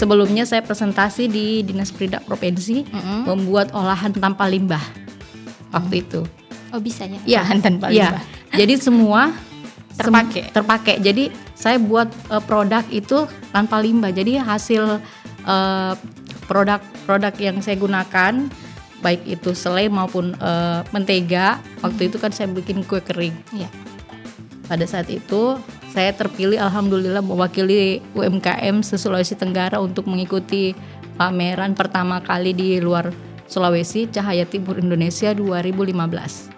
sebelumnya saya presentasi di Dinas Perindak Provinsi membuat olahan tanpa limbah waktu itu. Oh bisa ya? Iya, Olahan tanpa iya. limbah. Jadi semua Terpakai. Jadi saya buat produk itu tanpa limbah. Jadi hasil produk yang saya gunakan baik itu selai maupun mentega. Waktu itu kan saya bikin kue kering. Iya. Pada saat itu saya terpilih alhamdulillah mewakili UMKM se-Sulawesi Tenggara untuk mengikuti pameran pertama kali di luar Sulawesi Cahaya Timur Indonesia 2015.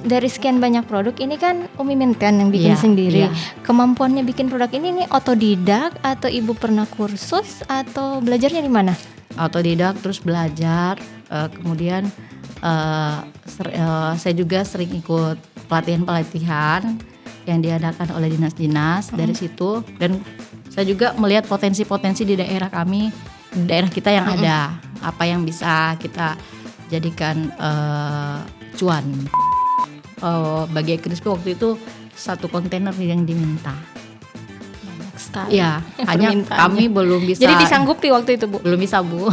Dari sekian banyak produk ini kan Umi Minten yang bikin Iya, sendiri. iya. Kemampuannya bikin produk ini otodidak atau ibu pernah kursus atau belajarnya di mana? Autodidak terus belajar, kemudian saya juga sering ikut pelatihan yang diadakan oleh dinas-dinas dari situ, dan saya juga melihat potensi-potensi di daerah kami, di daerah kita yang ada, apa yang bisa kita jadikan cuan. Bagi crispy waktu itu 1 kontainer yang diminta. Banyak sekali. Ya, hanya kami belum bisa. Jadi disanggupi waktu itu, Bu? Belum bisa, Bu.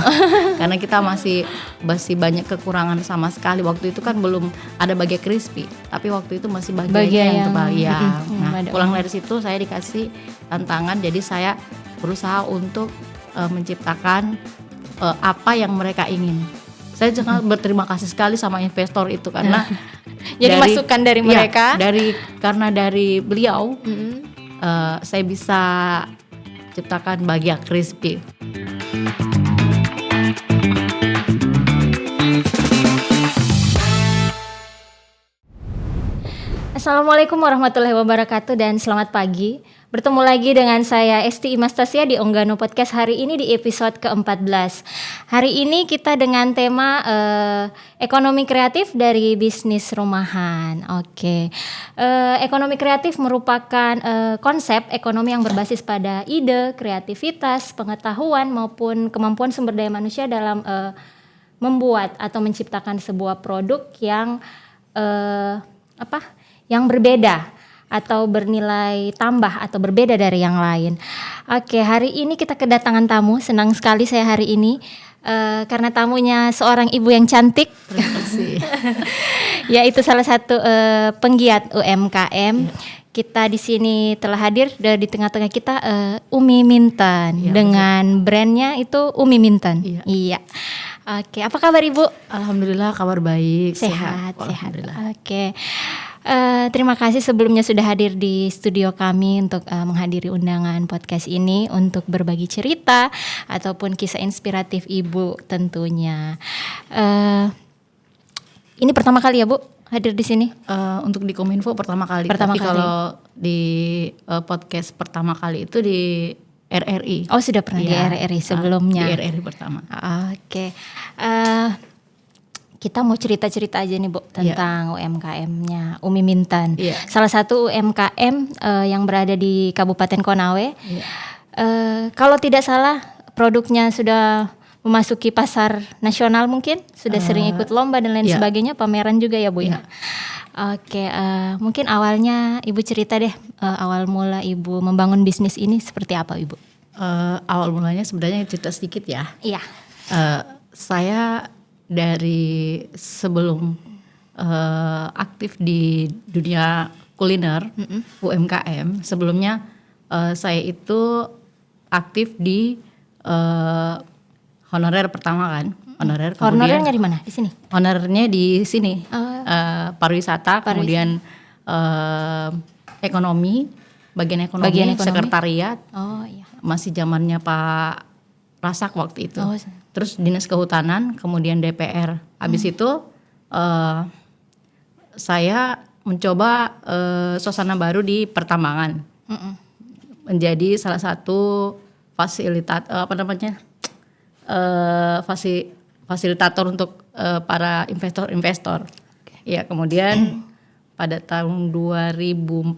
Karena kita masih banyak kekurangan sama sekali. Waktu itu kan belum ada bagian crispy, tapi waktu itu masih bagian yang tebal. Ya. Nah, pulang dari situ saya dikasih tantangan, jadi saya berusaha untuk menciptakan apa yang mereka ingin. Saya sangat berterima kasih sekali sama investor itu karena jadi masukan dari mereka. Karena dari beliau saya bisa ciptakan bagian crispy. Assalamualaikum warahmatullahi wabarakatuh dan selamat pagi. Bertemu lagi dengan saya Esti Imastasia di Onggano Podcast hari ini di episode ke-14. Hari ini kita dengan tema ekonomi kreatif dari bisnis rumahan. Oke. Ekonomi kreatif merupakan konsep ekonomi yang berbasis pada ide, kreativitas, pengetahuan maupun kemampuan sumber daya manusia dalam membuat atau menciptakan sebuah produk yang yang berbeda atau bernilai tambah atau berbeda dari yang lain. Oke, hari ini kita kedatangan tamu. Senang sekali saya hari ini karena tamunya seorang ibu yang cantik. Terima kasih. Yaitu salah satu penggiat UMKM. Kita di sini telah hadir di tengah-tengah kita Umi Minten dengan brandnya itu Umi Minten. Iya. Oke, apa kabar Ibu? Alhamdulillah kabar baik. Sehat. Oke. Terima kasih sebelumnya sudah hadir di studio kami untuk menghadiri undangan podcast ini untuk berbagi cerita ataupun kisah inspiratif Ibu tentunya. Ini pertama kali ya Bu hadir di sini? Untuk di Kominfo pertama kali. Tapi kalau di podcast pertama kali itu di RRI. Oh sudah pernah di RRI sebelumnya. Di RRI pertama. Oke. Kita mau cerita-cerita aja nih Bu tentang UMKM-nya Umi Minten. Salah satu UMKM yang berada di Kabupaten Konawe. Kalau tidak salah produknya sudah memasuki pasar nasional mungkin, sudah sering ikut lomba dan lain sebagainya, pameran juga ya Bu ya. Oke, mungkin awalnya Ibu cerita deh awal mula Ibu membangun bisnis ini seperti apa Ibu? Awal mulanya sebenarnya cerita sedikit ya. Iya. Saya dari sebelum aktif di dunia kuliner UMKM, sebelumnya saya itu aktif di honorer pertama kan. Honorernya di mana? Di sini? Honorernya di sini. Pariwisata, kemudian ekonomi, bagian ekonomi, sekretariat. Oh iya. Masih zamannya Pak Rasak waktu itu. Terus Dinas Kehutanan, kemudian DPR. Habis itu saya mencoba suasana baru di pertambangan. Menjadi salah satu fasilitator untuk para investor-investor. Ya, kemudian pada tahun 2013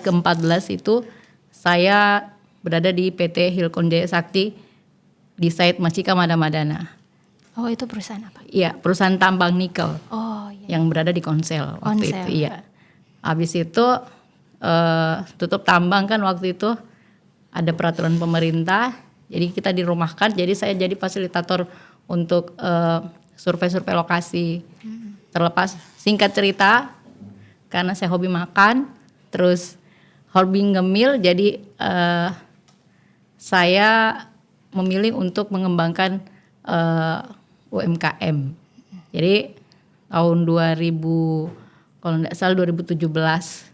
ke 14 itu saya berada di PT Hilcon Jaya Sakti di site Macika Mada-Madana. Oh, itu perusahaan apa? Iya, perusahaan tambang nikel. Oh, iya. Yang berada di Konsel waktu itu. Iya. Habis itu tutup tambang kan waktu itu ada peraturan pemerintah, jadi kita dirumahkan. Jadi saya jadi fasilitator untuk survei-survei lokasi. Terlepas singkat cerita, karena saya hobi makan, terus hobi ngemil, jadi saya memilih untuk mengembangkan UMKM. Jadi tahun 2000, kalau tidak salah 2017,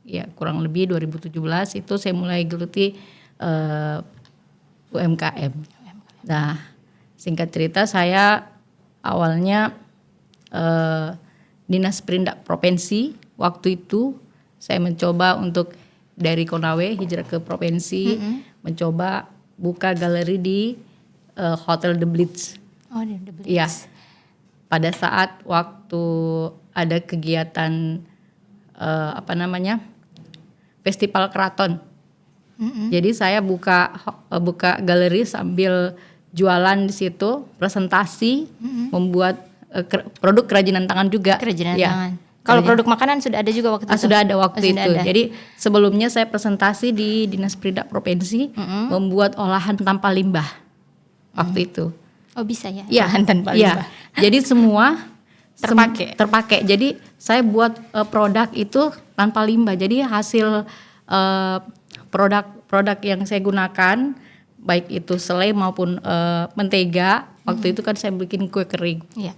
ya kurang lebih 2017 itu saya mulai geluti UMKM. Nah, singkat cerita saya awalnya Dinas Perindak Provinsi waktu itu saya mencoba untuk dari Konawe hijrah ke provinsi, mencoba buka galeri di Hotel The Blitz. Oh, The Blitz. Iya. Pada saat waktu ada kegiatan Festival Keraton. Jadi saya buka galeri sambil jualan di situ, presentasi, membuat produk kerajinan tangan juga. Kerajinan tangan. Kalau produk makanan sudah ada juga waktu itu? Sudah ada waktu itu. Ada. Jadi sebelumnya saya presentasi di Dinas Perindak Provinsi, membuat olahan tanpa limbah waktu itu. Oh bisa ya? Olahan tanpa limbah. Jadi semua terpakai. Jadi saya buat produk itu tanpa limbah. Jadi hasil produk yang saya gunakan, baik itu selai maupun mentega, waktu itu kan saya bikin kue kering. Iya.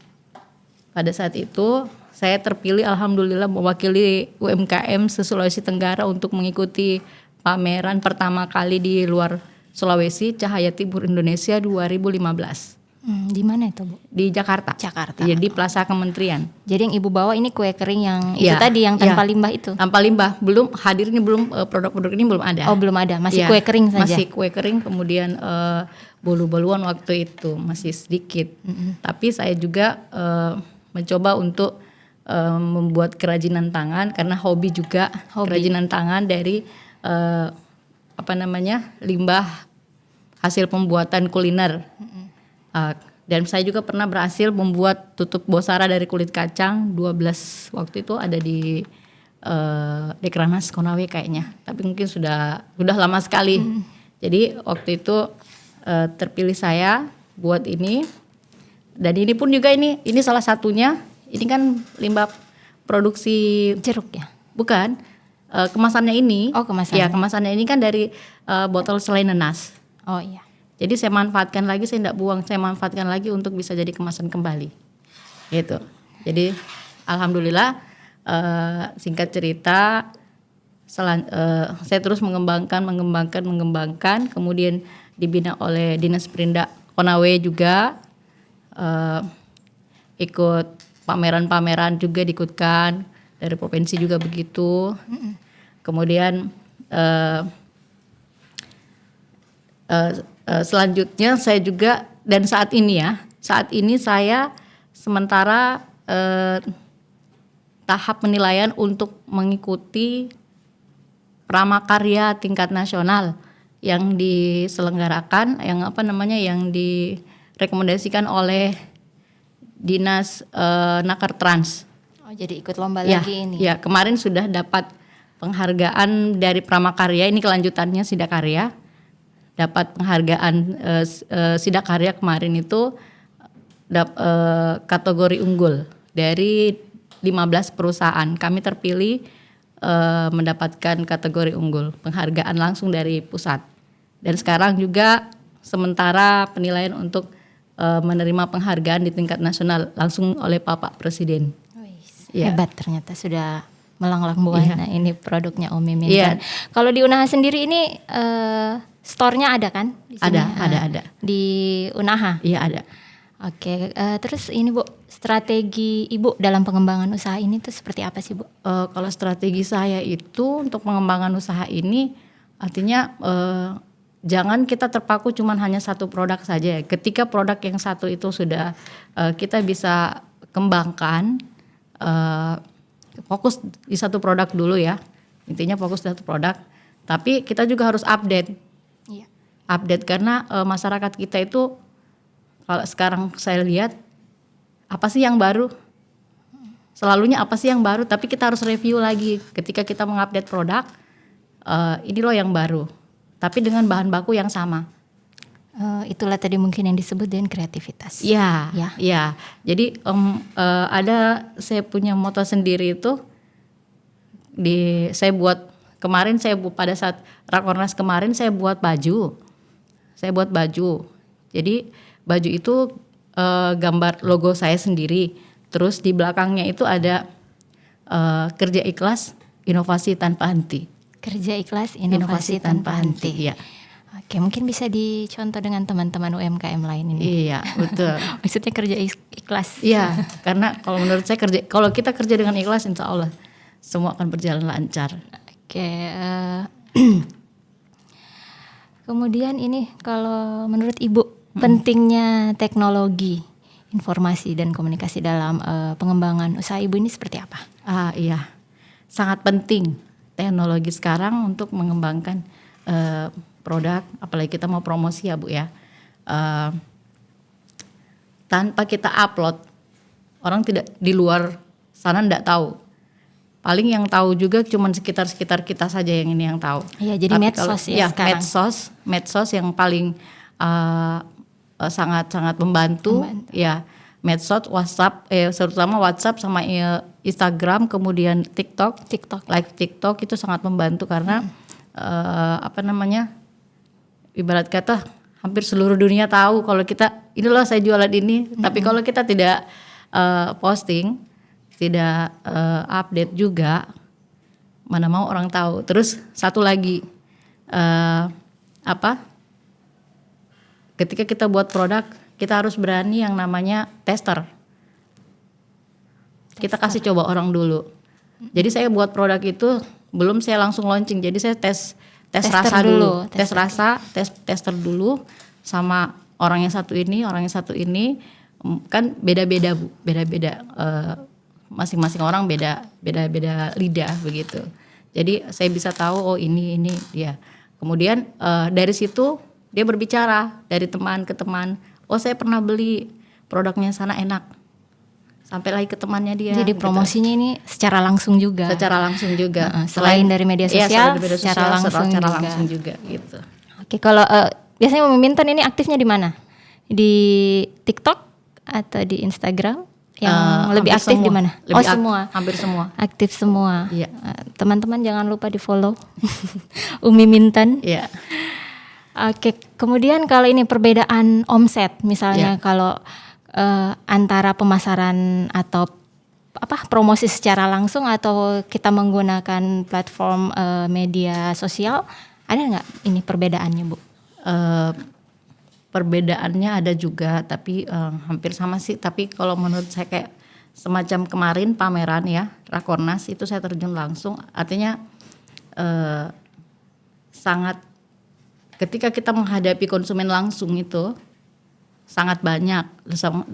Pada saat itu saya terpilih alhamdulillah mewakili UMKM se-Sulawesi Tenggara untuk mengikuti pameran pertama kali di luar Sulawesi, Cahaya Timur Indonesia 2015. Di mana itu, Bu? Di Jakarta. Ya, di Plaza Kementerian. Jadi yang Ibu bawa ini kue kering yang itu tadi yang tanpa limbah itu? Tanpa limbah, produk-produk ini belum ada. Oh, belum ada, masih kue kering saja? Masih kue kering, kemudian bolu-boluan waktu itu masih sedikit. Tapi saya juga mencoba untuk membuat kerajinan tangan karena hobi juga. Kerajinan tangan dari limbah hasil pembuatan kuliner. Dan saya juga pernah berhasil membuat tutup bosara dari kulit kacang 12 waktu itu ada di Dekranasda Konawe kayaknya, tapi mungkin sudah lama sekali. Jadi waktu itu terpilih saya buat ini, dan ini pun juga ini salah satunya. Ini kan limbah produksi jeruk ya? Bukan, kemasannya ini. Oh, kemasannya. Ya, kemasannya ini kan dari botol selai nanas. Oh iya. Jadi saya manfaatkan lagi, saya tidak buang, saya manfaatkan lagi untuk bisa jadi kemasan kembali. Gitu. Jadi alhamdulillah singkat cerita saya terus mengembangkan, kemudian dibina oleh Dinas Perindak Konawe juga, ikut pameran-pameran juga diikutkan, dari provinsi juga begitu. Kemudian selanjutnya saya juga, dan saat ini saya sementara tahap penilaian untuk mengikuti prakarya tingkat nasional yang diselenggarakan, yang direkomendasikan oleh Dinas Nakar Trans. Oh, jadi ikut lomba lagi ini? Ya, kemarin sudah dapat penghargaan dari prakarya, ini kelanjutannya Sidakarya. Dapat penghargaan Sidakarya kemarin itu kategori unggul dari 15 perusahaan. Kami terpilih mendapatkan kategori unggul, penghargaan langsung dari pusat. Dan sekarang juga sementara penilaian untuk menerima penghargaan di tingkat nasional langsung oleh Bapak Presiden. Hebat ternyata, sudah melanglang buana ini produknya Om Mimin. Kalau di Unaha sendiri ini store-nya ada kan? Di sini? Ada. Di Unaha? Iya, ada. Oke, terus ini Bu, strategi Ibu dalam pengembangan usaha ini tuh seperti apa sih Bu? Kalau strategi saya itu untuk pengembangan usaha ini artinya jangan kita terpaku cuman hanya satu produk saja. Ketika produk yang satu itu sudah kita bisa kembangkan, fokus di satu produk dulu ya. Intinya fokus di satu produk. Tapi kita juga harus update. Iya. Update karena masyarakat kita itu kalau sekarang saya lihat apa sih yang baru? Selalunya apa sih yang baru? Tapi kita harus review lagi ketika kita mengupdate produk. Ini loh yang baru. tapi dengan bahan baku yang sama. Itulah tadi mungkin yang disebut dengan kreativitas. Ya. Jadi saya punya moto sendiri itu saya buat kemarin pada saat Rakornas kemarin saya buat baju. Jadi baju itu gambar logo saya sendiri. Terus di belakangnya itu ada kerja ikhlas, inovasi tanpa henti. Kerja ikhlas, inovasi tanpa henti. Ya. Oke, mungkin bisa dicontoh dengan teman-teman UMKM lain ini. Iya, betul. Maksudnya kerja ikhlas. Iya, karena kalau menurut saya kalau kita kerja dengan ikhlas, insya Allah semua akan berjalan lancar. Oke. Kemudian ini kalau menurut Ibu pentingnya teknologi, informasi dan komunikasi dalam pengembangan usaha Ibu ini seperti apa? Iya, sangat penting teknologi sekarang untuk mengembangkan produk, apalagi kita mau promosi ya Bu ya. Tanpa kita upload, orang tidak di luar sana tidak tahu. Paling yang tahu juga cuma sekitar kita saja yang tahu. Iya, jadi medsos ya sekarang. Medsos yang paling sangat membantu. Ya, medsos, WhatsApp, terutama WhatsApp sama Instagram, kemudian TikTok. Live TikTok itu sangat membantu karena ibarat kata hampir seluruh dunia tahu kalau kita ini loh saya jualan ini. Tapi kalau kita tidak posting, tidak update juga, mana mau orang tahu. Terus satu lagi ketika kita buat produk, kita harus berani yang namanya tester. Kita kasih coba orang dulu. Jadi saya buat produk itu belum saya langsung launching. Jadi saya tes rasa dulu. Tester dulu sama orang yang satu ini kan beda-beda Bu, beda-beda masing-masing orang beda lidah begitu. Jadi saya bisa tahu ini dia. Kemudian dari situ dia berbicara dari teman ke teman. Saya pernah beli produknya sana enak. Sampai lagi ke temannya dia. Jadi promosinya gitu. Ini secara langsung juga. Selain dari media sosial, secara langsung juga gitu. Oke, kalau biasanya Umiminten ini aktifnya di mana? Di TikTok atau di Instagram? Yang lebih aktif di mana? Semua. Hampir semua. Aktif semua. Iya. Teman-teman jangan lupa di-follow Umiminten. Iya. Oke, kemudian kalau ini perbedaan omset misalnya kalau antara pemasaran atau promosi secara langsung atau kita menggunakan platform media sosial, ada nggak ini perbedaannya Bu? Perbedaannya ada juga, tapi hampir sama sih. Tapi kalau menurut saya kayak semacam kemarin pameran ya Rakornas itu saya terjun langsung, artinya sangat ketika kita menghadapi konsumen langsung itu sangat banyak,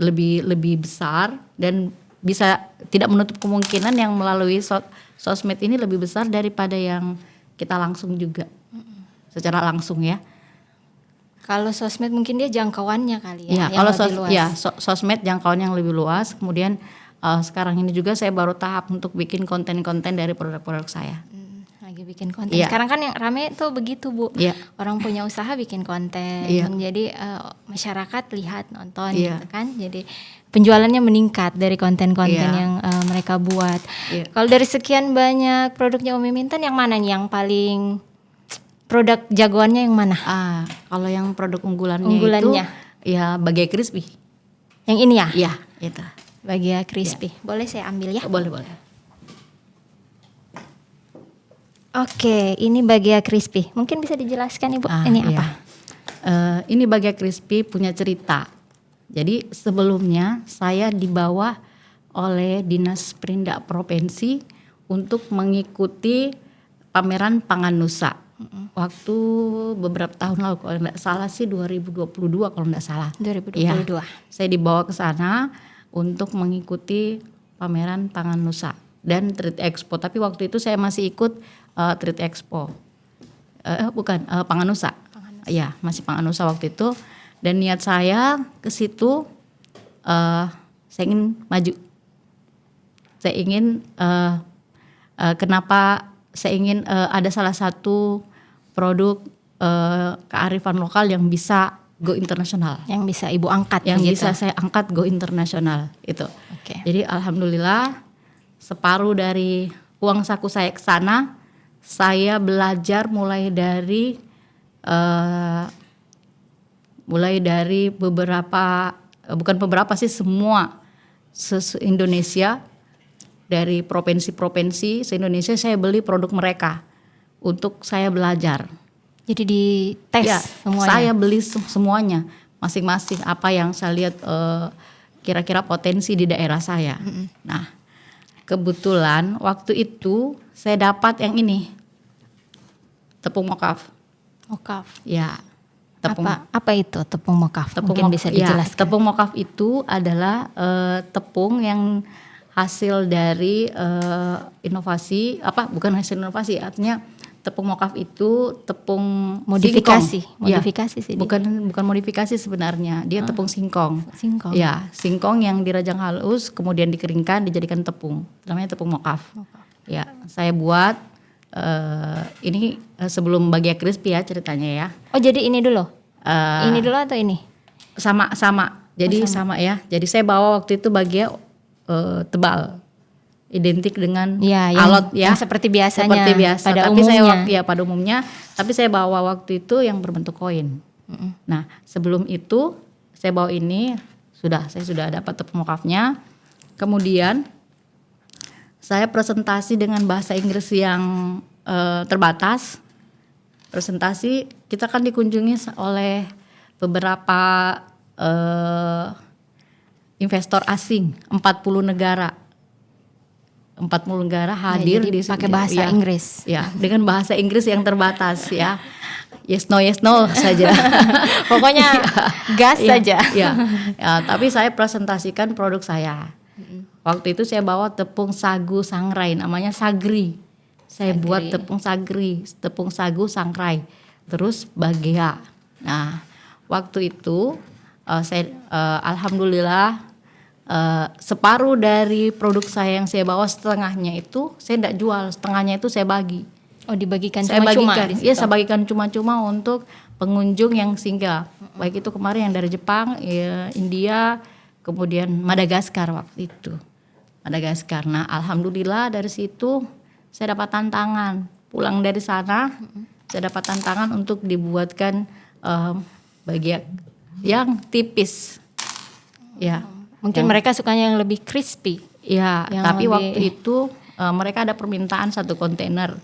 lebih besar dan bisa tidak menutup kemungkinan yang melalui sosmed ini lebih besar daripada yang kita langsung juga secara langsung ya. Kalau sosmed mungkin dia jangkauannya kali ya. Kalau sosmed jangkauan yang lebih luas. Kemudian sekarang ini juga saya baru tahap untuk bikin konten-konten dari produk-produk saya. Lagi bikin konten. Sekarang kan yang rame tuh begitu Bu. Orang punya usaha bikin konten. Jadi masyarakat lihat, nonton gitu kan. Jadi penjualannya meningkat dari konten-konten yang mereka buat. Kalau dari sekian banyak produknya Umiminten yang mana nih yang paling produk jagoannya yang mana? Kalau yang produk unggulannya itu ya Bahagia Crispy. Yang ini ya? Iya, itu. Bahagia Crispy. Boleh saya ambil ya? Boleh. Oke, ini Bahagia Crispy. Mungkin bisa dijelaskan Ibu, ini apa? Ini Bahagia Crispy punya cerita. Jadi sebelumnya saya dibawa oleh Dinas Perindak Provinsi untuk mengikuti pameran Pangan Nusa. Waktu beberapa tahun lalu, kalau tidak salah sih 2022 kalau tidak salah. 2022. Saya dibawa ke sana untuk mengikuti pameran Pangan Nusa dan Trade Expo. Tapi waktu itu saya masih ikut Trade Expo. Pangan Nusa. Ya, masih Pangan Nusa waktu itu. Dan niat saya ke situ, saya ingin maju. Saya ingin kenapa saya ingin ada salah satu produk kearifan lokal yang bisa go internasional. Yang bisa Ibu angkat. Yang begitu. bisa saya angkat go internasional itu. Oke. Jadi alhamdulillah separuh dari uang saku saya ke sana, saya belajar mulai dari beberapa, bukan beberapa sih, semua se-Indonesia, dari provinsi-provinsi se-Indonesia saya beli produk mereka untuk saya belajar. Jadi dites Ya, semuanya. saya beli semuanya masing-masing apa yang saya lihat kira-kira potensi di daerah saya. Nah, kebetulan waktu itu saya dapat yang ini, tepung mokaf. Mokaf. Ya, Apa itu tepung mokaf? Mungkin bisa dijelaskan. Tepung mokaf itu adalah tepung yang hasil dari inovasi, bukan hasil inovasi, artinya tepung mokaf itu tepung modifikasi. Singkong. Modifikasi sih. Bukan modifikasi sebenarnya, dia tepung singkong. Singkong. Ya, singkong yang dirajang halus kemudian dikeringkan dijadikan tepung. Namanya tepung mokaf. Ya, saya buat ini sebelum Bahagia Crispy ya ceritanya ya. Oh, jadi ini dulu. Ini dulu atau ini? Sama. Jadi sama ya. Jadi saya bawa waktu itu Bahagia tebal. Identik dengan alot ya. Yang seperti biasanya. Seperti biasa. Pada tapi umumnya. pada umumnya. Tapi saya bawa waktu itu yang berbentuk koin. Nah, sebelum itu saya bawa ini saya sudah dapat tepung mokafnya. Kemudian saya presentasi dengan bahasa Inggris yang terbatas. Presentasi kita kan dikunjungi oleh beberapa investor asing, 40 negara. 40 negara hadir jadi pakai bahasa Inggris. Ya, dengan bahasa Inggris yang terbatas ya. Yes no saja. Pokoknya gas saja. Ya, tapi saya presentasikan produk saya. Waktu itu saya bawa tepung sagu sangrai, namanya sagri. Saya buat tepung sagu sangrai. Terus Bahagia. Nah, waktu itu saya alhamdulillah separuh dari produk saya yang saya bawa, setengahnya itu saya tidak jual, setengahnya itu saya bagi. Oh, dibagikan Saya cuma-cuma? saya bagikan cuma-cuma untuk pengunjung yang singgah. Baik itu kemarin yang dari Jepang, India, kemudian Madagaskar waktu itu. Madagaskar. Nah, alhamdulillah dari situ saya dapat tantangan. Pulang dari sana, saya dapat tantangan untuk dibuatkan Bahagia yang tipis. Ya. Mungkin mereka sukanya yang lebih crispy. Ya, tapi waktu itu mereka ada permintaan satu kontainer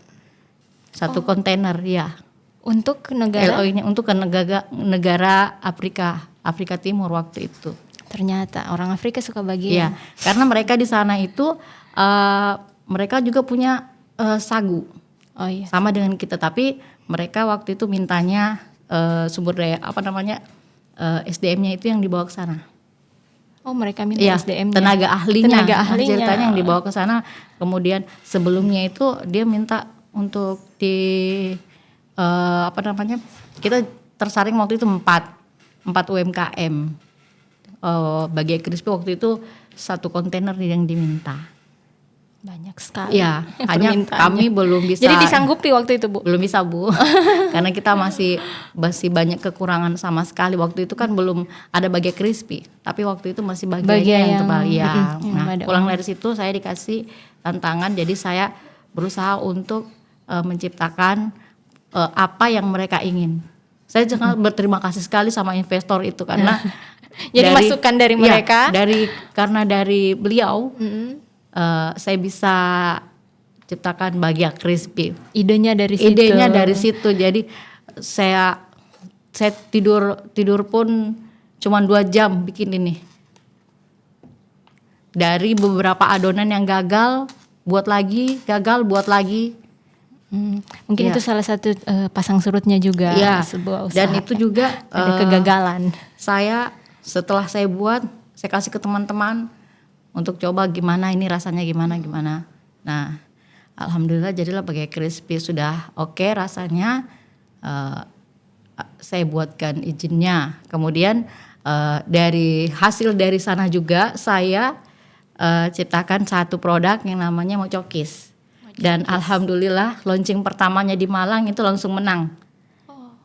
ya. Untuk negara? LO-nya untuk ke negara Afrika Timur waktu itu. Ternyata orang Afrika suka Bahagia. Ya, karena mereka di sana itu mereka juga punya sagu. Oh iya. Sama dengan kita, tapi mereka waktu itu mintanya sumber daya SDM-nya itu yang dibawa ke sana. Oh, mereka minta Ya, SDM-nya. tenaga ahlinya. Ceritanya Ceritanya yang dibawa ke sana. Kemudian sebelumnya itu dia minta untuk kita tersaring waktu itu 4 UMKM. Bahagia Crispy waktu itu 1 kontainer yang diminta. Banyak sekali. Ya, hanya kami belum bisa. Jadi disanggupi waktu itu, Bu? Belum bisa, Bu. Karena kita masih banyak kekurangan sama sekali. Waktu itu kan belum ada Bahagia Crispy, tapi waktu itu masih Bahagia yang tebal ya. Nah, pulang dari situ saya dikasih tantangan, jadi saya berusaha untuk menciptakan apa yang mereka ingin. Saya sangat berterima kasih sekali sama investor itu karena jadi masukan dari mereka. Karena dari beliau saya bisa ciptakan Bahagia Crispy. Idenya dari situ. Jadi saya tidur pun cuma 2 jam bikin ini. Dari beberapa adonan yang gagal, buat lagi. Mungkin itu salah satu pasang surutnya juga sebuah usaha. Dan itu juga ada kegagalan. Saya setelah saya buat, saya kasih ke teman-teman untuk coba gimana ini rasanya gimana. Nah, alhamdulillah jadilah Bahagia Crispy sudah oke rasanya. Saya buatkan izinnya. Kemudian dari hasil dari sana juga saya ciptakan satu produk yang namanya Mocokis. Dan alhamdulillah launching pertamanya di Malang itu langsung menang.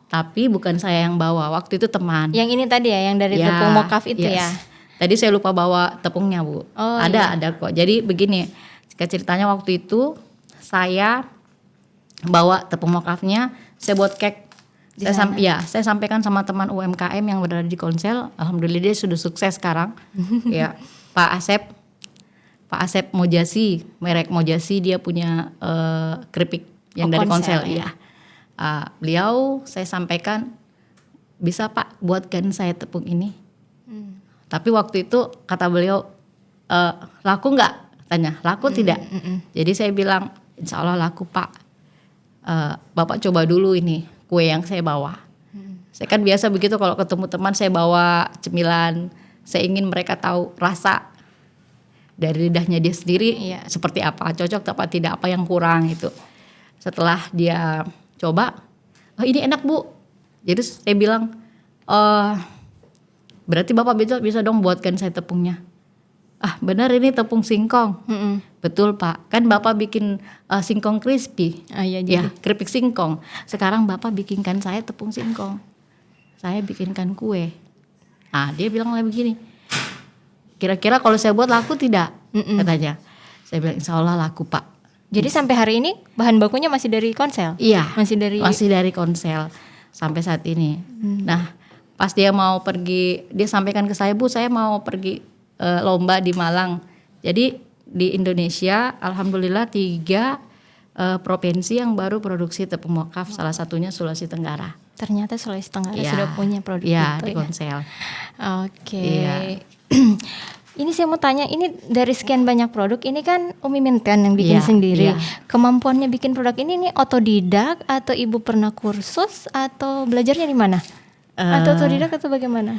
Tapi bukan saya yang bawa, waktu itu teman. Yang ini tadi ya, yang dari tepung mokaf itu ya. Tadi saya lupa bawa tepungnya, Bu. Ada kok. Jadi begini, ceritanya waktu itu saya bawa tepung mokafnya, saya buat cake. Saya sampaikan sama teman UMKM yang berada di Konsel. Alhamdulillah dia sudah sukses sekarang. Ya, Pak Asep Mojasi, merek Mojasi, dia punya keripik yang dari Konsel. Ya. Beliau saya sampaikan, bisa Pak buatkan saya tepung ini. Tapi waktu itu kata beliau, laku nggak? Tanya, laku tidak? Jadi saya bilang, insya Allah laku Pak. Bapak coba dulu ini kue yang saya bawa. Saya kan biasa begitu kalau ketemu teman saya bawa cemilan. Saya ingin mereka tahu rasa dari lidahnya dia sendiri seperti apa, cocok apa tidak, apa yang kurang itu. Setelah dia coba, ini enak Bu. Jadi saya bilang, berarti Bapak bisa dong buatkan saya tepungnya. Benar ini tepung singkong. Betul Pak, kan Bapak bikin singkong crispy. Ya, keripik singkong. Sekarang Bapak bikinkan saya tepung singkong. Saya bikinkan kue. Dia bilang lagi begini, kira-kira kalau saya buat laku tidak? Katanya. Saya bilang insya Allah laku Pak. Jadi sampai hari ini bahan bakunya masih dari Konsel? Iya, masih dari Konsel sampai saat ini. Nah, pas dia mau pergi, dia sampaikan ke saya, Bu, saya mau pergi lomba di Malang. Jadi di Indonesia, alhamdulillah 3 provinsi yang baru produksi tepung mokaf, salah satunya Sulawesi Tenggara. Ternyata Sulawesi Tenggara sudah punya produk itu di Konsel. Oke. Ini saya mau tanya, ini dari sekian banyak produk, ini kan Umi Minten yang bikin sendiri. Kemampuannya bikin produk ini otodidak atau ibu pernah kursus atau belajarnya di mana? Atau otodidak atau bagaimana?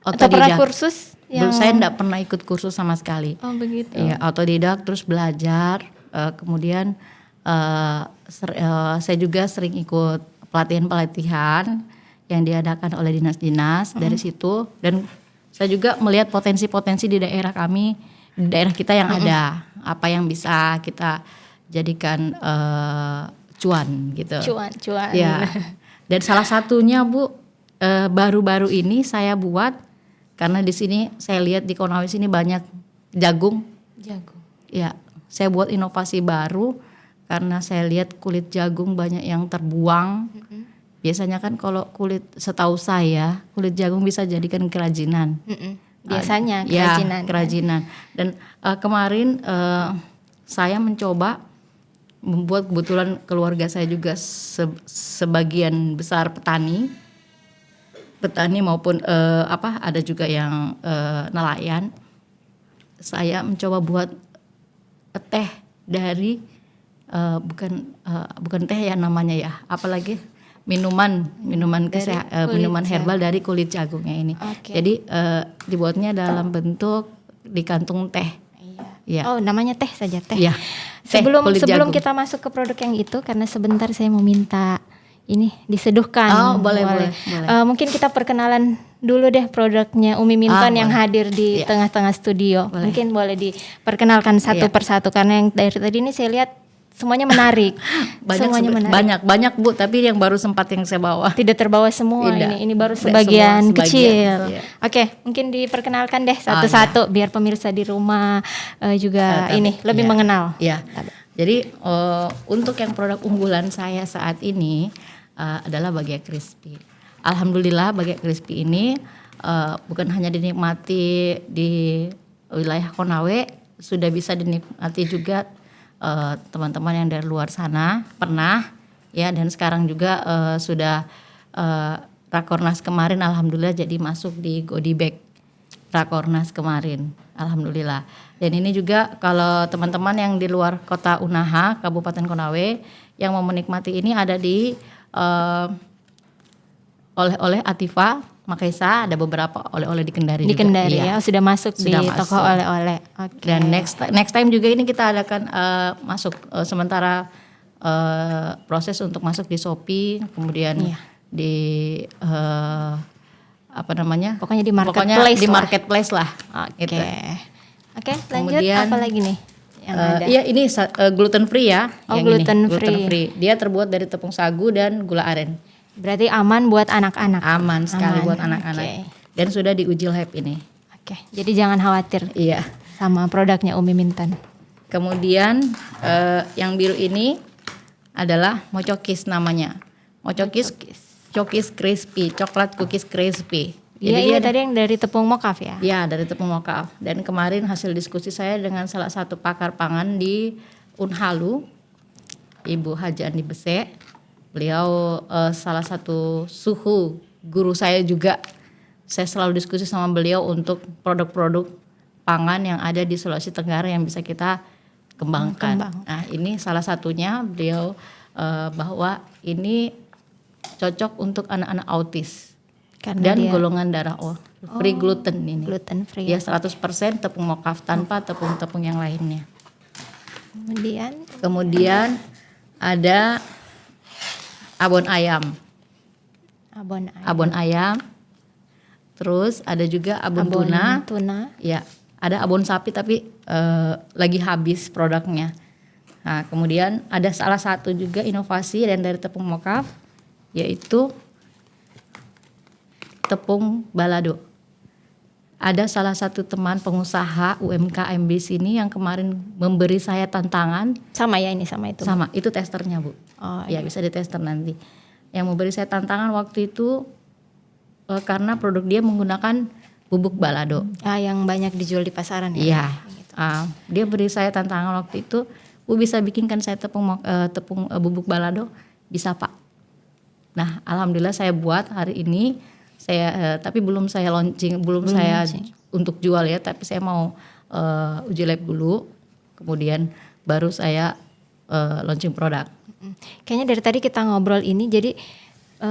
Atau pernah kursus? Saya enggak pernah ikut kursus sama sekali. Oh begitu. Iya, otodidak terus belajar. Kemudian saya juga sering ikut pelatihan-pelatihan yang diadakan oleh dinas-dinas dari situ, dan saya juga melihat potensi-potensi di daerah kami, di daerah kita yang ada, apa yang bisa kita jadikan cuan gitu. Cuan. Ya. Dan salah satunya Bu, baru-baru ini saya buat, karena di sini saya lihat di Konawe sini banyak jagung. Ya, saya buat inovasi baru karena saya lihat kulit jagung banyak yang terbuang. Biasanya kan kalau kulit, setahu saya kulit jagung bisa jadikan kerajinan. Biasanya kerajinan. Ya, kerajinan. Dan kemarin saya mencoba membuat, kebetulan keluarga saya juga sebagian besar petani maupun ada juga yang nelayan. Saya mencoba buat teh dari bukan teh ya namanya ya, apalagi minuman herbal dari kulit jagungnya ini. Jadi dibuatnya dalam bentuk di kantung teh. Ya. Oh, namanya teh saja, teh. Ya. Sebelum kita masuk ke produk yang itu, karena sebentar saya mau minta ini diseduhkan. Oh, boleh. Mungkin kita perkenalan dulu deh produknya Umi Minton yang hadir di tengah-tengah studio. Boleh. Mungkin boleh diperkenalkan satu persatu, karena yang dari tadi ini saya lihat semuanya menarik. Banyak Bu, tapi yang baru sempat yang saya bawa. Tidak terbawa semua. Ini baru sebagian kecil. Oke, mungkin diperkenalkan deh satu-satu biar pemirsa di rumah juga lebih mengenal. Iya. Jadi untuk yang produk unggulan saya saat ini adalah Bagia Crispy. Alhamdulillah Bagia Crispy ini bukan hanya dinikmati di wilayah Konawe, sudah bisa dinikmati juga teman-teman yang dari luar sana pernah ya, dan sekarang juga sudah Rakornas kemarin alhamdulillah jadi masuk di goodie bag Rakornas kemarin, alhamdulillah. Dan ini juga kalau teman-teman yang di luar kota Unaha, Kabupaten Konawe yang mau menikmati ini, ada di oleh-oleh Atifa Makaisa, ada beberapa oleh-oleh di Kendari. Di Kendari ya, sudah masuk di toko oleh-oleh. Dan next time juga ini kita adakan masuk sementara proses untuk masuk di Shopee, kemudian di Pokoknya di marketplace lah. Oke, lanjut. Kemudian, apa lagi nih yang ada? Iya, ini gluten free ya. Oh, gluten free. Dia terbuat dari tepung sagu dan gula aren. Berarti aman buat anak-anak. Aman sekali buat anak-anak. Okay. Dan sudah diuji lab ini. Oke, jadi jangan khawatir. Iya. Sama produknya Umi Mintan. Kemudian yang biru ini adalah Mochokis namanya. Mochokis cookies crispy, coklat cookies crispy. Iya, tadi yang dari tepung mokaf ya? Iya, dari tepung mokaf. Dan kemarin hasil diskusi saya dengan salah satu pakar pangan di Unhalu, Ibu Haji Andi Bese. Beliau salah satu suhu guru saya juga. Saya selalu diskusi sama beliau untuk produk-produk pangan yang ada di Sulawesi Tenggara yang bisa kita kembangkan. Nah, ini salah satunya beliau bahwa ini cocok untuk anak-anak autis. Karena dan golongan darah O, free gluten ini. Gluten free. Ya 100% tepung mokaf tanpa tepung-tepung yang lainnya. Kemudian ada abon ayam. Abon ayam. Terus ada juga abon tuna. Ya, ada abon sapi tapi lagi habis produknya. Nah, kemudian ada salah satu juga inovasi dan dari tepung mokaf yaitu tepung balado. Ada salah satu teman pengusaha UMKM di sini yang kemarin memberi saya tantangan. Sama ya ini sama itu? Sama, itu testernya Bu. Oh, ya bisa ditester nanti. Yang memberi saya tantangan waktu itu karena produk dia menggunakan bubuk balado. Yang banyak dijual di pasaran ya? Iya. Gitu. Dia beri saya tantangan waktu itu, Bu bisa bikinkan saya tepung bubuk balado? Bisa Pak. Nah alhamdulillah saya buat hari ini. Saya tapi belum saya launching, saya untuk jual ya, tapi saya mau uji lab dulu, kemudian baru saya launching produk. Kayaknya dari tadi kita ngobrol ini, jadi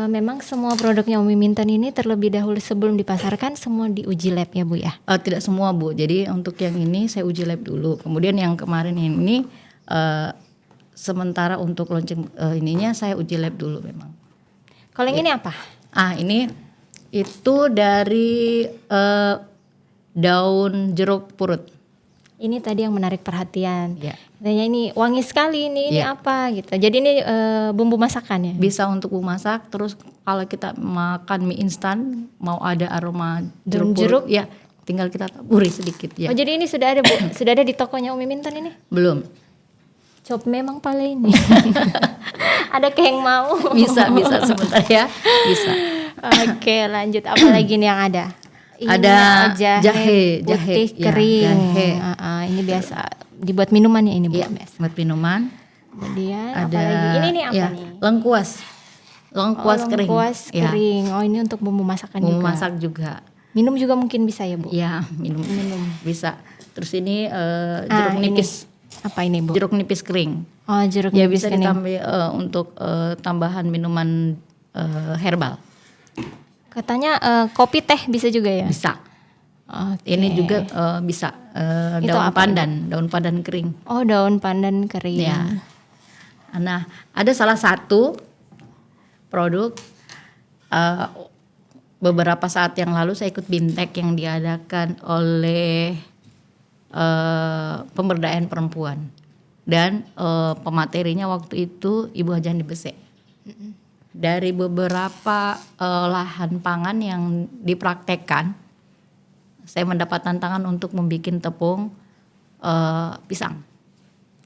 memang semua produknya Umi Mintan ini terlebih dahulu sebelum dipasarkan semua diuji lab ya Bu ya? Tidak semua Bu, jadi untuk yang ini saya uji lab dulu, kemudian yang kemarin ini sementara untuk launching ininya saya uji lab dulu memang. Kalau yang ini apa? Ini itu dari daun jeruk purut. Ini tadi yang menarik perhatian. Ya. Katanya ini wangi sekali ini apa gitu. Jadi ini bumbu masakan ya? Bisa untuk bumbu masak. Terus kalau kita makan mie instan mau ada aroma jeruk, ya tinggal kita taburi sedikit ya. Oh jadi ini sudah ada Bu? Sudah ada di tokonya Umi Mintan ini? Belum. Cop memang pala ini. Ada yang mau? Bisa sebentar ya. Bisa. Oke lanjut, apa lagi nih yang ada? Ini ada jahe putih kering. Ya, ini biasa dibuat minuman ya ini Bu? Iya, buat minuman. Kemudian ada apa lagi? Ini apa nih? Lengkuas kering. Lengkuas kering. Oh ini untuk bumbu masakan bumbu masak juga. Minum juga mungkin bisa ya Bu? Iya minum bisa. Terus ini jeruk nipis. Apa ini Bu? Jeruk nipis kering. Oh jeruk nipis bisa ditambah untuk tambahan minuman herbal. Katanya kopi teh bisa juga ya? Bisa. Okay. Ini juga bisa daun pandan kering. Oh daun pandan kering. Ya. Nah ada salah satu produk beberapa saat yang lalu saya ikut BIMTEK yang diadakan oleh pemberdayaan perempuan dan pematerinya waktu itu Ibu Haji Andi Bese. Dari beberapa lahan pangan yang dipraktekkan, saya mendapat tantangan untuk membuat tepung pisang.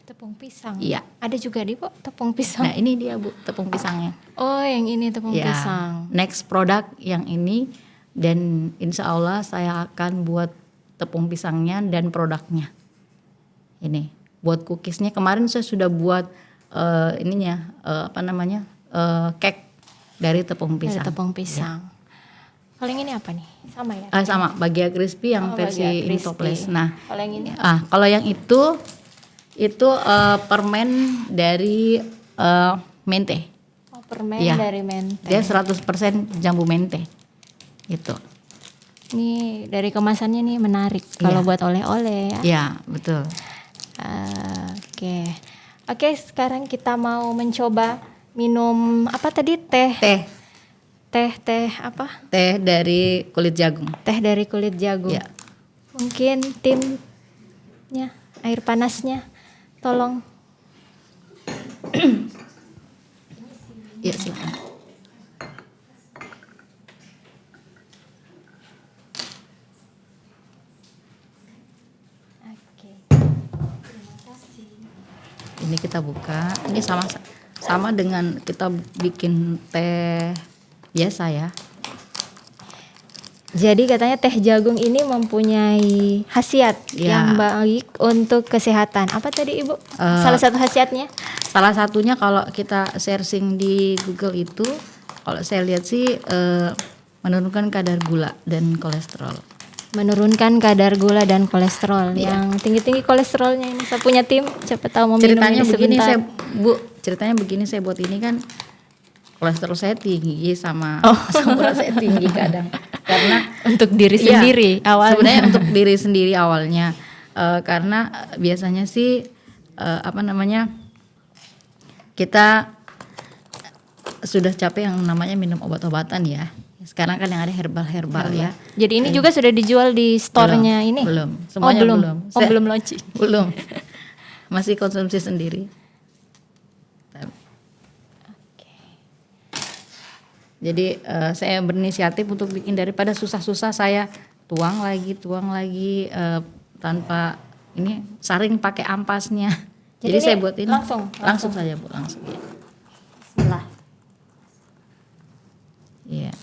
Tepung pisang? Iya. Ada juga di Bu tepung pisang? Nah ini dia Bu tepung pisangnya. Oh yang ini tepung pisang. Next produk yang ini dan insya Allah saya akan buat tepung pisangnya dan produknya. Ini buat cookiesnya kemarin saya sudah buat cake dari tepung pisang. Dari tepung pisang. Ya. Kalau yang ini apa nih? Sama ya? Sama, Bahagia Crispy yang versi Intoples. Nah, kalau yang ini? Kalau yang itu permen dari mente. Oh, permen dari mente. Dia 100% jambu mente. Gitu. Ini dari kemasannya nih menarik kalau buat oleh-oleh ya. Iya, betul. Oke, sekarang kita mau mencoba minum apa tadi? Teh apa? Teh dari kulit jagung. Teh dari kulit jagung. Ya. Mungkin timnya, air panasnya, tolong. Iya silakan. Ini kita buka. Ini sama dengan kita bikin teh biasa ya. Jadi katanya teh jagung ini mempunyai khasiat yang baik untuk kesehatan. Apa tadi Ibu? Salah satu khasiatnya? Salah satunya kalau kita searching di Google itu, kalau saya lihat sih menurunkan kadar gula dan kolesterol. Menurunkan kadar gula dan kolesterol. Yang tinggi-tinggi kolesterolnya ini. Saya punya tim, siapa tahu mau minum ini sebentar. Ceritanya begini, saya buat ini kan kolesterol saya tinggi sama berat saya tinggi kadang. Karena untuk diri sendiri awalnya. Sebenarnya untuk diri sendiri awalnya. Karena biasanya sih kita sudah capek yang namanya minum obat-obatan ya. Sekarang kan yang ada herbal ya. Jadi ini juga sudah dijual di store-nya ini? Belum. Semuanya belum. Belum launching. Belum. Masih konsumsi sendiri. Jadi saya berinisiatif untuk bikin, daripada susah-susah saya tuang lagi tanpa ini saring pakai ampasnya. Jadi saya buat ini langsung saja Bu, langsung ya. Bismillah. Iya.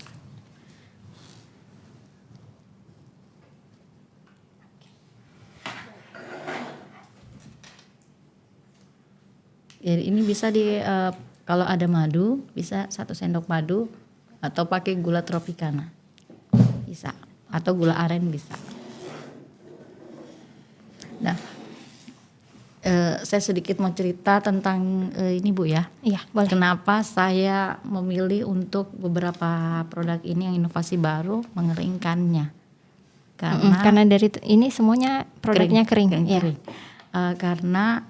Jadi ini bisa kalau ada madu bisa 1 sendok madu atau pakai gula tropicana bisa, atau gula aren bisa. Nah, saya sedikit mau cerita tentang ini Bu ya. Iya, boleh. Kenapa saya memilih untuk beberapa produk ini yang inovasi baru mengeringkannya? Karena dari ini semuanya produknya kering. Kering. Karena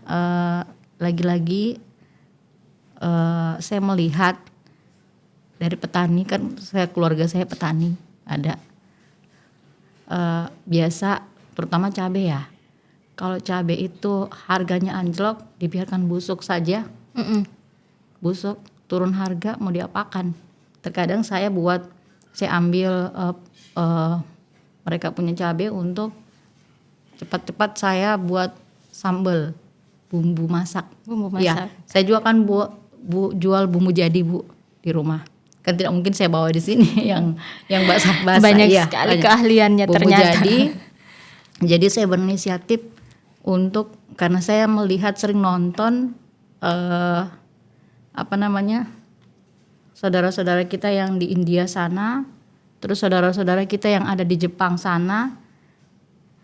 lagi-lagi saya melihat dari petani, kan keluarga saya petani ada, biasa terutama cabai ya. Kalau cabai itu harganya anjlok, dibiarkan busuk saja, busuk turun harga mau diapakan. Terkadang saya ambil mereka punya cabai untuk cepat-cepat saya buat sambal, bumbu masak. Ya, saya juga kan jual bumbu jadi Bu di rumah. Kan tidak mungkin saya bawa di sini yang basah-basah. Banyak sekali keahliannya bumbu ternyata. Jadi saya berinisiatif untuk, karena saya melihat sering nonton saudara-saudara kita yang di India sana, terus saudara-saudara kita yang ada di Jepang sana,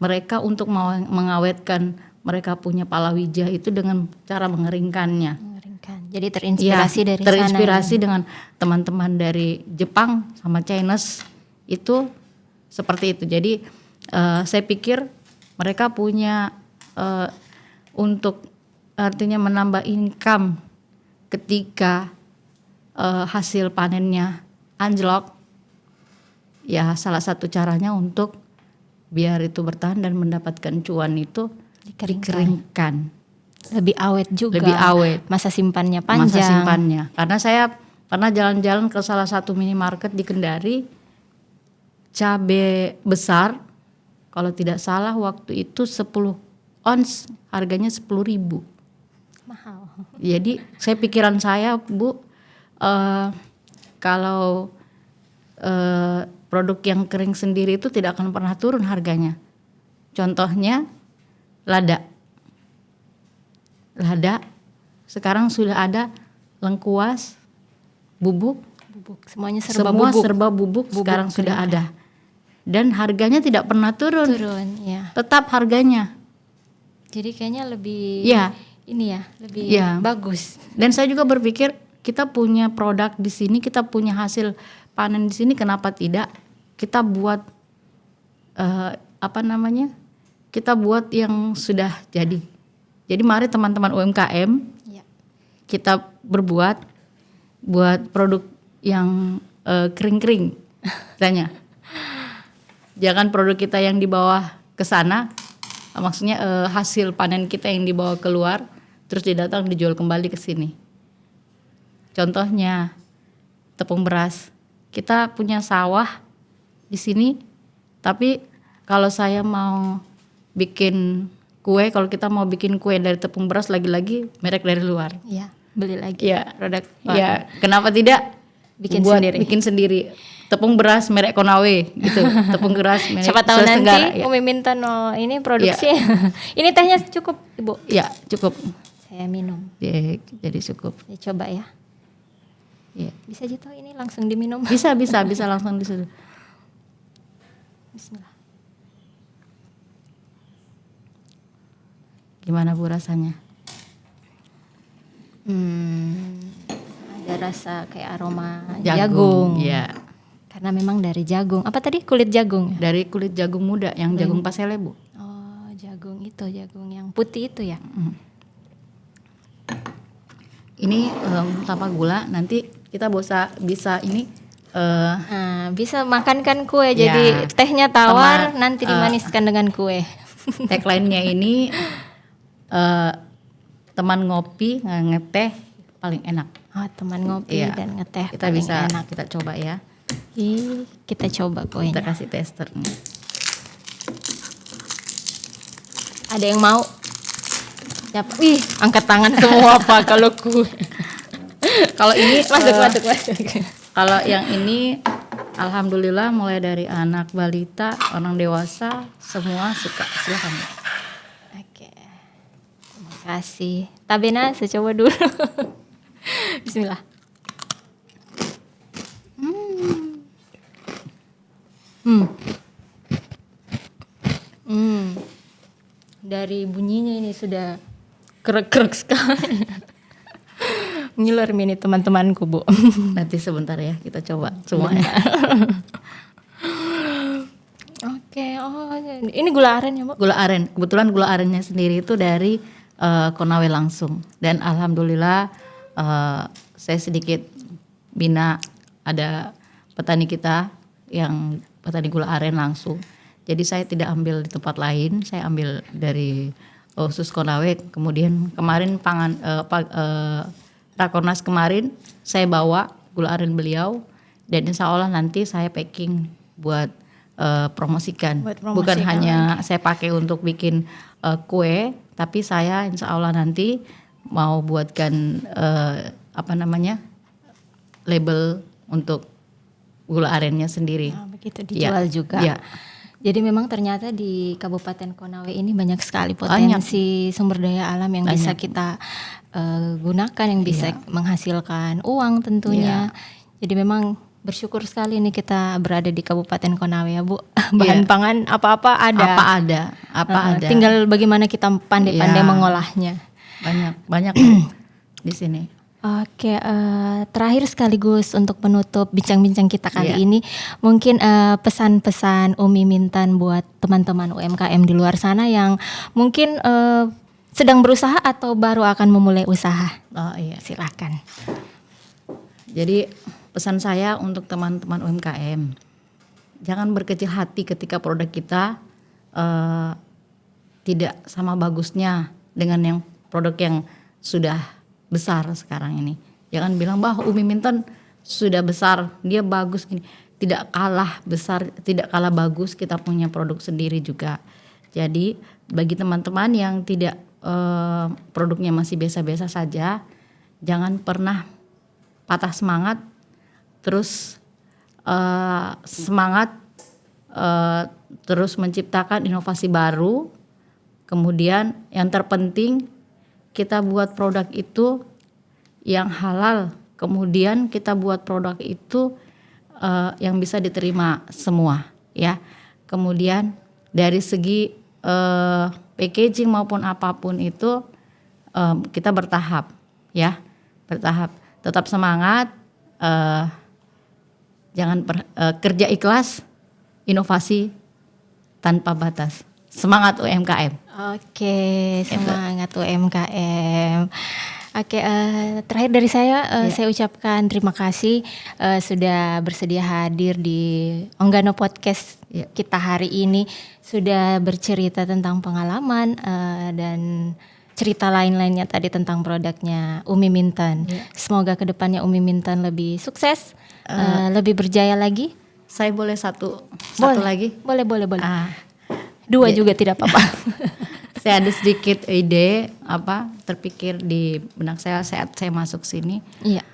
mereka untuk mengawetkan mereka punya palawija itu dengan cara mengeringkannya. Jadi terinspirasi dari terinspirasi sana, dengan teman-teman dari Jepang sama Chinese itu seperti itu. Jadi saya pikir mereka punya untuk artinya menambah income ketika hasil panennya anjlok. Ya salah satu caranya untuk biar itu bertahan dan mendapatkan cuan itu dikeringkan. Lebih awet juga. Lebih awet. Masa simpannya panjang. Masa simpannya. Karena saya pernah jalan-jalan ke salah satu minimarket di Kendari, cabai besar, kalau tidak salah waktu itu 10 ons harganya 10.000. Mahal. Jadi pikiran saya Bu, kalau produk yang kering sendiri itu tidak akan pernah turun harganya. Contohnya lada sekarang sudah ada lengkuas, bubuk semuanya serba bubuk sekarang sudah ada, dan harganya tidak pernah turun ya. Tetap harganya. Jadi kayaknya lebih lebih bagus. Dan saya juga berpikir kita punya produk di sini, kita punya hasil panen di sini, kenapa tidak kita buat kita buat yang sudah jadi. Jadi mari teman-teman UMKM kita buat produk yang kering-kering, tanya. Jangan produk kita yang dibawa ke sana, maksudnya hasil panen kita yang dibawa keluar, terus dijual kembali ke sini. Contohnya tepung beras, kita punya sawah di sini, tapi kalau saya mau bikin kue, kalau kita mau bikin kue dari tepung beras lagi-lagi merek dari luar. Iya, beli lagi. Ya, Produk. ya, kenapa tidak bikin sendiri. Tepung beras merek Konawe gitu. Tepung beras merek Siapa tahu Sulawesi nanti Tenggara, ya. Umi minta ini produksi. Ini tehnya cukup, Ibu. Ya, cukup. Saya minum. Ya, jadi cukup. Ya, coba ya. Ya. Bisa gitu ini langsung diminum. Bisa langsung disitu. Bismillah. Gimana Bu rasanya? Ada rasa kayak aroma Jagung. jagung. Ya. Karena memang dari jagung. Apa tadi? Kulit jagung. Dari kulit jagung muda yang jagung pasele Bu. Oh, jagung itu, jagung yang putih itu ya. Ini tanpa gula, nanti kita bisa ini Bisa makankan kue. Jadi tehnya tawar, nanti dimaniskan dengan kue. tagline-nya ini teman ngopi ngeteh paling enak. Oh, teman ngopi dan ngeteh Kita paling bisa enak. kita coba ya. Kita coba kuenya. Kita kasih tester. Ada yang mau? Siapa? Wih, angkat tangan semua Pak kalau kue. Kalau ini Masuk. kalau yang ini alhamdulillah mulai dari anak balita, orang dewasa semua suka. Silakan. Oke. Terima kasih. Tabena, saya coba dulu. Bismillah. Dari bunyinya ini sudah kerek-kerek sekali. Ngiler ini teman-temanku, Bu. Nanti sebentar ya kita coba semuanya. Oke, ini gula aren ya, Bu? Gula aren, kebetulan gula arennya sendiri itu dari Konawe langsung. Dan alhamdulillah saya sedikit bina ada petani kita yang petani gula aren langsung. Jadi saya tidak ambil di tempat lain, saya ambil dari khusus Konawe. Kemudian kemarin Rakornas kemarin saya bawa gula aren beliau dan insya Allah nanti saya packing buat promosikan. Bukan hanya saya pakai untuk bikin kue, tapi saya insya Allah nanti mau buatkan label untuk gula arennya sendiri. Begitu dijual juga. Ya. Jadi memang ternyata di Kabupaten Konawe ini banyak sekali potensi sumber daya alam yang bisa kita gunakan, yang bisa menghasilkan uang tentunya. Jadi memang bersyukur sekali nih kita berada di Kabupaten Konawe ya, Bu. Bahan pangan apa-apa ada. Apa ada. Tinggal bagaimana kita pandai-pandai mengolahnya. Banyak di sini. Oke, terakhir sekaligus untuk menutup bincang-bincang kita kali ini, mungkin pesan-pesan Umi Mintan buat teman-teman UMKM di luar sana yang mungkin sedang berusaha atau baru akan memulai usaha. Oh iya, silakan. Jadi pesan saya untuk teman-teman UMKM, jangan berkecil hati ketika produk kita tidak sama bagusnya dengan yang produk yang sudah besar sekarang ini. Jangan bilang bahwa Umi Mintan sudah besar, dia bagus gini. Tidak kalah besar, tidak kalah bagus, kita punya produk sendiri juga. Jadi bagi teman-teman yang tidak produknya masih biasa-biasa saja, jangan pernah patah semangat. Terus semangat terus menciptakan inovasi baru. Kemudian yang terpenting kita buat produk itu yang halal, kemudian kita buat produk itu yang bisa diterima semua, ya. Kemudian dari segi packaging maupun apapun itu kita bertahap, ya, bertahap. Tetap semangat, jangan kerja ikhlas, inovasi tanpa batas. Semangat UMKM. Oke, semangat UMKM. Oke, terakhir dari saya, saya ucapkan terima kasih sudah bersedia hadir di Onggano Podcast kita hari ini, sudah bercerita tentang pengalaman dan cerita lain-lainnya tadi tentang produknya Umi Mintan. Semoga kedepannya Umi Mintan lebih sukses, lebih berjaya lagi. Saya boleh satu lagi? Boleh. Dua juga tidak apa-apa. Saya ada sedikit ide terpikir di benak saya saat saya masuk sini. Iya.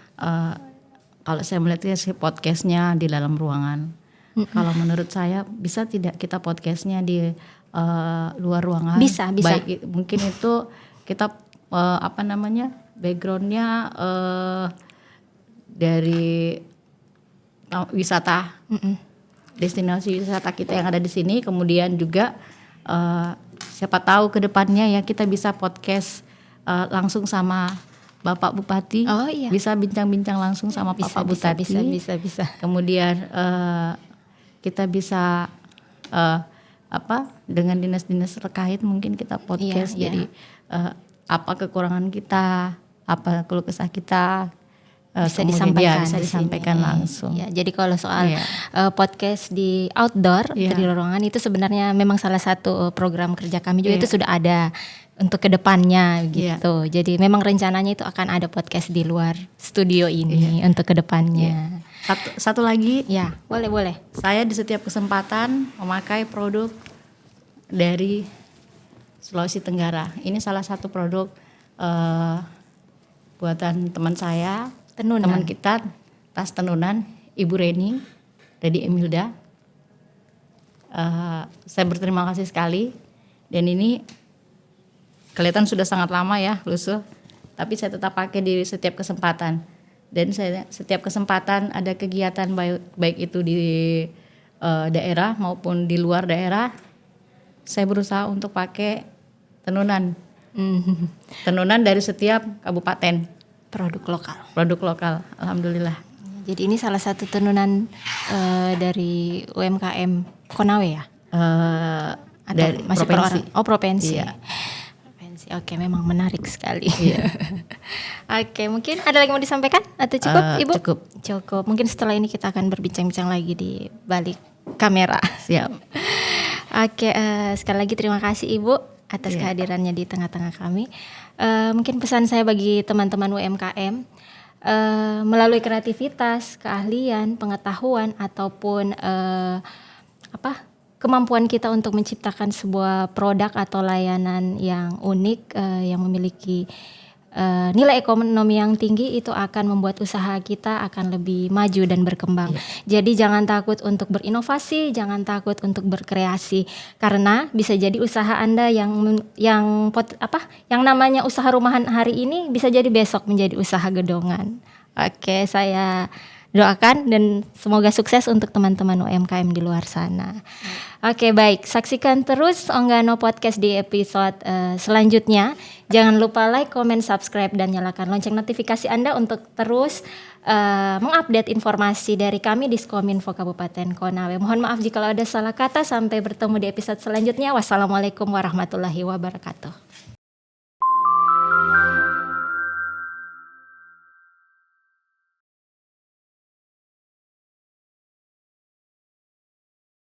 Kalau saya melihatnya sih podcastnya di dalam ruangan. Kalau menurut saya bisa tidak kita podcastnya di luar ruangan? Bisa. Baik, mungkin itu kita backgroundnya dari wisata, destinasi wisata kita yang ada di sini. Kemudian juga siapa tahu ke depannya ya kita bisa podcast langsung sama Bapak Bupati. Oh iya. Bisa bincang-bincang langsung sama Bapak Bupati. Bisa. Kemudian kita bisa dengan dinas-dinas terkait mungkin kita podcast. Iya. Jadi apa kekurangan kita, apa keluh kesah kita bisa disampaikan langsung. Ya, jadi kalau soal podcast di outdoor di ruangan itu sebenarnya memang salah satu program kerja kami juga itu sudah ada untuk kedepannya gitu. Jadi memang rencananya itu akan ada podcast di luar studio ini untuk kedepannya. Satu lagi, ya boleh. Saya di setiap kesempatan memakai produk dari Sulawesi Tenggara. Ini salah satu produk buatan teman saya. Teman kita, tas tenunan Ibu Reni dari Emilda. Saya berterima kasih sekali. Dan ini kelihatan sudah sangat lama ya lusuh, tapi saya tetap pakai di setiap kesempatan. Dan saya setiap kesempatan ada kegiatan baik itu di daerah maupun di luar daerah, saya berusaha untuk pakai tenunan. Tenunan dari setiap kabupaten. Produk lokal, alhamdulillah. Jadi ini salah satu tenunan dari UMKM Konawe ya? Atau dari masih provinsi. Provinsi. Iya. Provinsi. Oke, memang menarik sekali. Iya. Oke, mungkin ada lagi mau disampaikan atau cukup, Ibu? Cukup. Mungkin setelah ini kita akan berbincang-bincang lagi di balik kamera. Siap. Oke, sekali lagi terima kasih Ibu atas kehadirannya di tengah-tengah kami. Mungkin pesan saya bagi teman-teman UMKM, melalui kreativitas, keahlian, pengetahuan ataupun kemampuan kita untuk menciptakan sebuah produk atau layanan yang unik, yang memiliki nilai ekonomi yang tinggi, itu akan membuat usaha kita akan lebih maju dan berkembang. Jadi jangan takut untuk berinovasi, jangan takut untuk berkreasi, karena bisa jadi usaha Anda yang namanya usaha rumahan hari ini bisa jadi besok menjadi usaha gedongan. Oke, saya doakan dan semoga sukses untuk teman-teman UMKM di luar sana. Oke, baik, saksikan terus Onggano Podcast di episode selanjutnya. Jangan lupa like, comment, subscribe, dan nyalakan lonceng notifikasi Anda untuk terus mengupdate informasi dari kami di Diskominfo Kabupaten Konawe. Mohon maaf jika ada salah kata. Sampai bertemu di episode selanjutnya. Wassalamualaikum warahmatullahi wabarakatuh.